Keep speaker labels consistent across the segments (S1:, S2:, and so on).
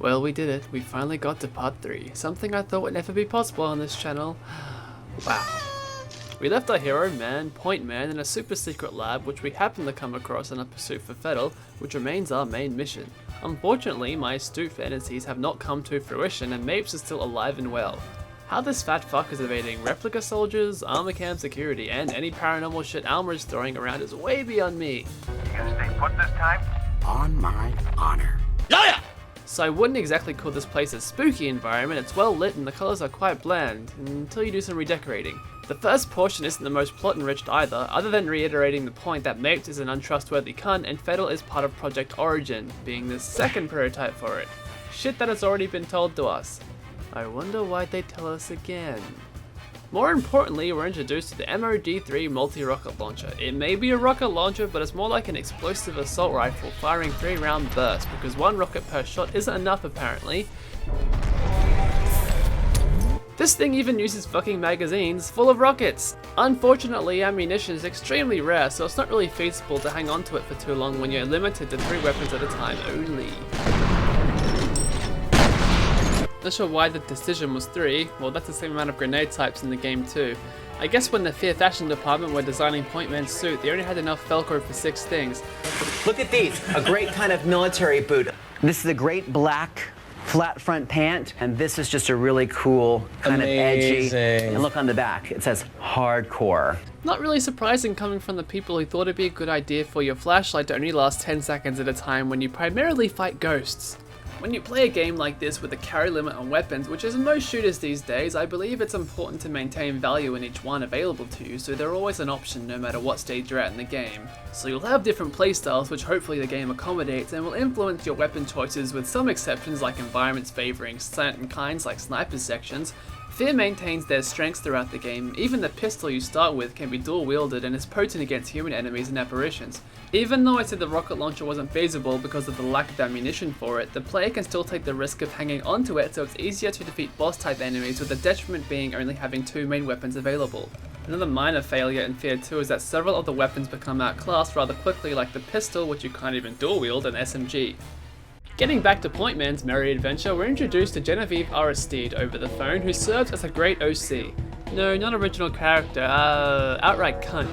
S1: Well, we did it. We finally got to part 3. Something I thought would never be possible on this channel. Wow. We left our hero, Point Man, in a super secret lab which we happened to come across in a pursuit for F.E.A.R, which remains our main mission. Unfortunately, my astute fantasies have not come to fruition and Mapes is still alive and well. How this fat fuck is evading replica soldiers, armor cam security, and any paranormal shit Alma is throwing around is way beyond me.
S2: You gonna stay put this time?
S3: On my honor.
S1: Yeah! So I wouldn't exactly call this place a spooky environment. It's well lit and the colours are quite bland, until you do some redecorating. The first portion isn't the most plot enriched either, other than reiterating the point that Mapes is an untrustworthy cunt and F.E.A.R is part of Project Origin, being the second prototype for it. Shit that has already been told to us. I wonder why they tell us again. More importantly, we're introduced to the MOD-3 multi-rocket launcher. It may be a rocket launcher, but it's more like an explosive assault rifle firing 3-round bursts, because 1 rocket per shot isn't enough apparently. This thing even uses fucking magazines full of rockets! Unfortunately, ammunition is extremely rare, so it's not really feasible to hang on to it for too long when you're limited to 3 weapons at a time only. Not sure why the decision was 3, well that's the same amount of grenade types in the game too. I guess when the F.E.A.R fashion department were designing Point Man's suit, they only had enough Velcro for 6 things.
S4: Look at these, a great kind of military boot. This is a great black flat front pant, and this is just a really cool, kind of edgy. And look on the back, it says hardcore.
S1: Not really surprising coming from the people who thought it'd be a good idea for your flashlight to only last 10 seconds at a time when you primarily fight ghosts. When you play a game like this with a carry limit on weapons, which is in most shooters these days, I believe it's important to maintain value in each one available to you, so they're always an option no matter what stage you're at in the game. So you'll have different playstyles which hopefully the game accommodates and will influence your weapon choices, with some exceptions like environments favouring certain kinds like sniper sections. F.E.A.R maintains their strengths throughout the game. Even the pistol you start with can be dual wielded and is potent against human enemies and apparitions. Even though I said the rocket launcher wasn't feasible because of the lack of ammunition for it, the player can still take the risk of hanging onto it, so it's easier to defeat boss type enemies, with the detriment being only having 2 main weapons available. Another minor failure in F.E.A.R 2 is that several of the weapons become outclassed rather quickly, like the pistol, which you can't even dual wield, and SMG. Getting back to Point Man's merry adventure, we're introduced to Genevieve Aristide over the phone, who serves as a great OC. No, not original character, outright cunt.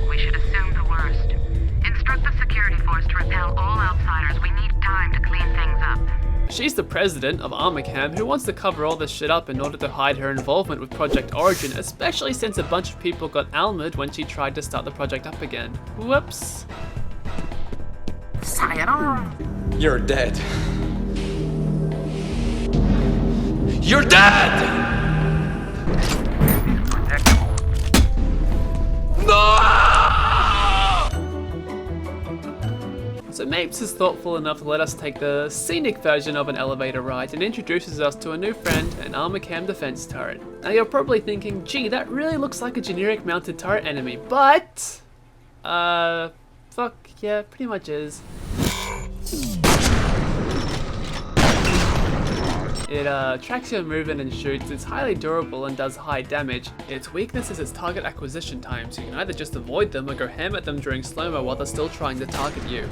S5: We should assume the worst. Instruct the security force to repel all outsiders. We need time to clean things up.
S1: She's the president of ArmorCam, who wants to cover all this shit up in order to hide her involvement with Project Origin, especially since a bunch of people got Alma'd when she tried to start the project up again. Whoops.
S3: Sayonara.
S6: You're dead. You're dead! No!
S1: So Mapes is thoughtful enough to let us take the scenic version of an elevator ride and introduces us to a new friend, an ArmorCam defense turret. Now you're probably thinking, gee, that really looks like a generic mounted turret enemy, but... fuck, yeah, pretty much is. It tracks your movement and shoots, it's highly durable and does high damage. Its weakness is its target acquisition time, so you can either just avoid them or go ham at them during slow-mo while they're still trying to target you.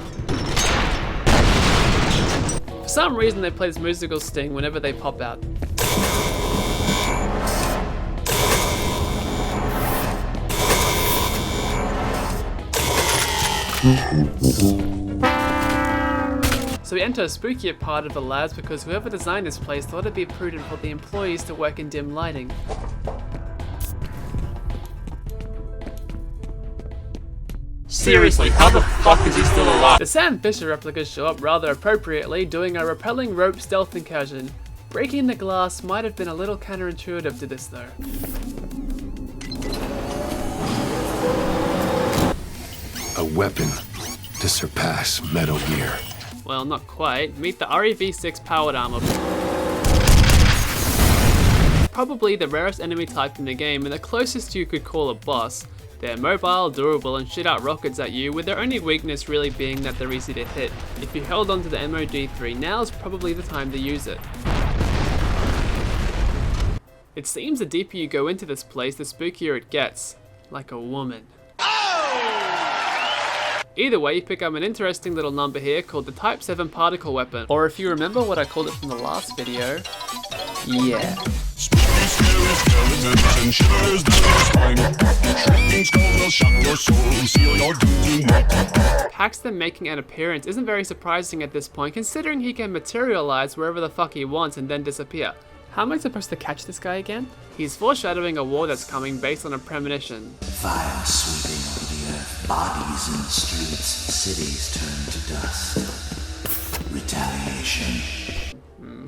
S1: For some reason they play this musical sting whenever they pop out. So we enter a spookier part of the labs because whoever designed this place thought it'd be prudent for the employees to work in dim lighting.
S6: Seriously, how the fuck is he still alive?
S1: The Sam Fisher replicas show up rather appropriately, doing a rappelling rope stealth incursion. Breaking the glass might have been a little counterintuitive to this though.
S7: A weapon to surpass Metal Gear.
S1: Well, not quite. Meet the REV6 powered armor. Probably the rarest enemy type in the game and the closest you could call a boss. They're mobile, durable, and shit out rockets at you, with their only weakness really being that they're easy to hit. If you held onto the MOD-3, now's probably the time to use it. It seems the deeper you go into this place, the spookier it gets. Like a woman. Either way, you pick up an interesting little number here called the Type 7 particle weapon, or if you remember what I called it from the last video, yeah. Paxton making an appearance isn't very surprising at this point, considering he can materialize wherever the fuck he wants and then disappear. How am I supposed to catch this guy again? He's foreshadowing a war that's coming based on a premonition.
S8: Fire sweeping over the earth, bodies in the streets, cities turn to dust. Retaliation.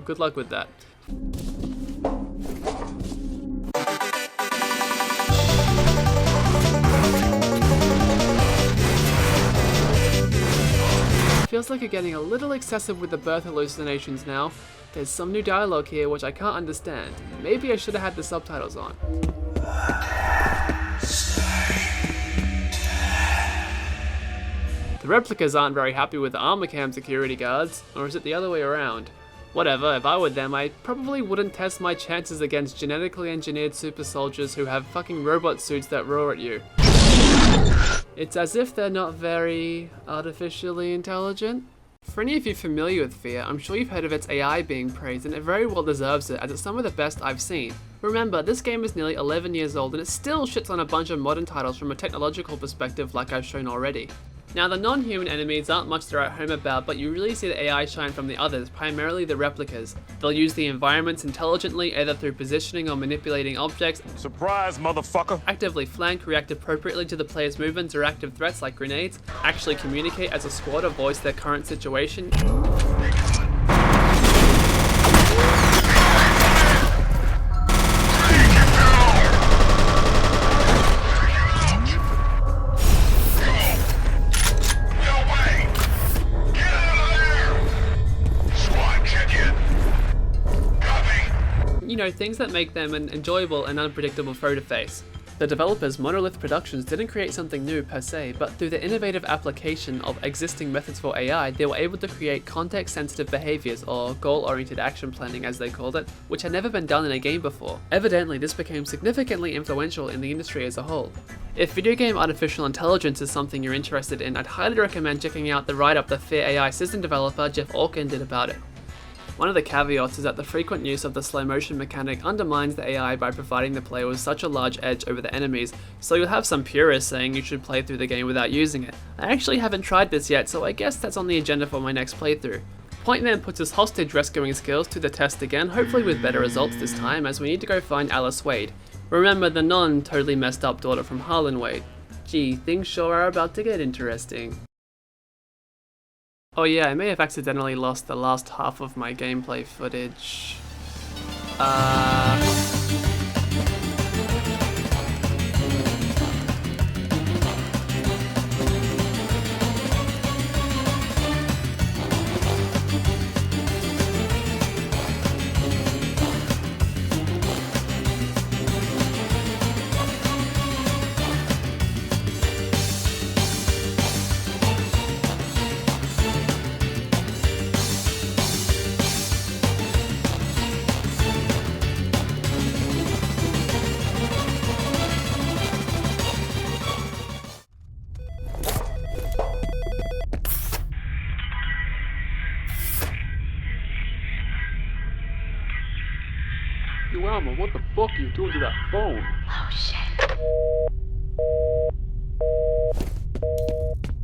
S1: Good luck with that. Feels like you're getting a little excessive with the birth hallucinations now. There's some new dialogue here which I can't understand. Maybe I should have had the subtitles on. The replicas aren't very happy with the armor cam security guards, or is it the other way around? Whatever, if I were them, I probably wouldn't test my chances against genetically engineered super soldiers who have fucking robot suits that roar at you. It's as if they're not very artificially intelligent. For any of you familiar with F.E.A.R, I'm sure you've heard of its AI being praised, and it very well deserves it, as it's some of the best I've seen. Remember, this game is nearly 11 years old and it still shits on a bunch of modern titles from a technological perspective like I've shown already. Now, the non-human enemies aren't much to write home about, but you really see the AI shine from the others, primarily the replicas. They'll use the environments intelligently, either through positioning or manipulating objects.
S2: Surprise, motherfucker!
S1: Actively flank, react appropriately to the player's movements or active threats like grenades, actually communicate as a squad or voice their current situation. You know, things that make them an enjoyable and unpredictable foe to face. The developers, Monolith Productions, didn't create something new per se, but through the innovative application of existing methods for AI, they were able to create context-sensitive behaviors, or goal-oriented action planning as they called it, which had never been done in a game before. Evidently, this became significantly influential in the industry as a whole. If video game artificial intelligence is something you're interested in, I'd highly recommend checking out the write-up the F.E.A.R AI system developer Jeff Orkin did about it. One of the caveats is that the frequent use of the slow motion mechanic undermines the AI by providing the player with such a large edge over the enemies, so you'll have some purists saying you should play through the game without using it. I actually haven't tried this yet, so I guess that's on the agenda for my next playthrough. Pointman puts his hostage rescuing skills to the test again, hopefully with better results this time, as we need to go find Alice Wade. Remember, the non-totally messed up daughter from Harlan Wade. Gee, things sure are about to get interesting. Oh yeah, I may have accidentally lost the last half of my gameplay footage. Yo, Alma, what the fuck are you doing to that phone?
S5: Oh shit.